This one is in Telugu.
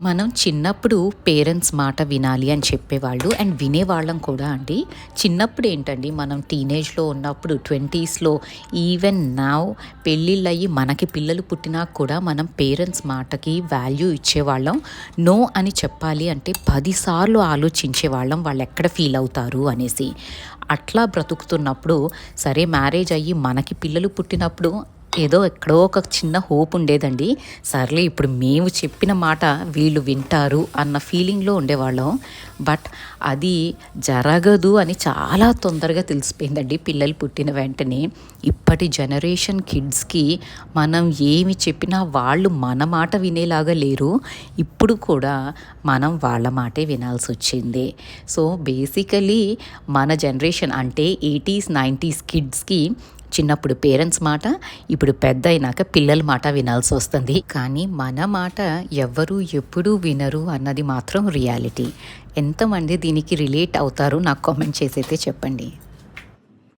మనం చిన్నప్పుడు పేరెంట్స్ మాట వినాలి అని చెప్పేవాళ్ళు అండ్ వినేవాళ్ళం కూడా అండి. చిన్నప్పుడు ఏంటండి, మనం టీనేజ్‌లో ఉన్నప్పుడు 20స్‌లో ఈవెన్ నౌ పెళ్ళిళ్ళయ్యి మనకి పిల్లలు పుట్టినా కూడా మనం పేరెంట్స్ మాటకి వాల్యూ ఇచ్చేవాళ్ళం. నో అని చెప్పాలి అంటే 10 సార్లు ఆలోచించేవాళ్ళం వాళ్ళెక్కడ ఫీల్ అవుతారు అనేసి. అట్లా బ్రతుకుతున్నప్పుడు సరే మ్యారేజ్ అయ్యి మనకి పిల్లలు పుట్టినప్పుడు ఏదో ఎక్కడో ఒక చిన్న హోప్ ఉండేదండి. సర్లే ఇప్పుడు మేము చెప్పిన మాట వీళ్ళు వింటారు అన్న ఫీలింగ్‌లో ఉండేవాళ్ళం. బట్ అది జరగదు అని చాలా తొందరగా తెలిసిపోయిందండి పిల్లలు పుట్టిన వెంటనే. ఇప్పటి జనరేషన్ కిడ్స్‌కి మనం ఏమి చెప్పినా వాళ్ళు మన మాట వినేలాగా లేరు. ఇప్పుడు కూడా మనం వాళ్ళ మాటే వినాల్సొచ్చింది. సో బేసికలీ మన జనరేషన్ అంటే 80స్, 90స్ కిడ్స్‌కి చిన్నప్పుడు పేరెంట్స్ మాట, ఇప్పుడు పెద్దయినాక పిల్లల మాట వినాల్సొస్తుంది. కానీ మన మాట ఎవ్వరు ఎప్పుడూ వినరు అన్నది మాత్రం రియాలిటీ. ఎంతమంది దీనికి రిలేట్ అవుతారో నాకు కామెంట్ చేసైతే చెప్పండి.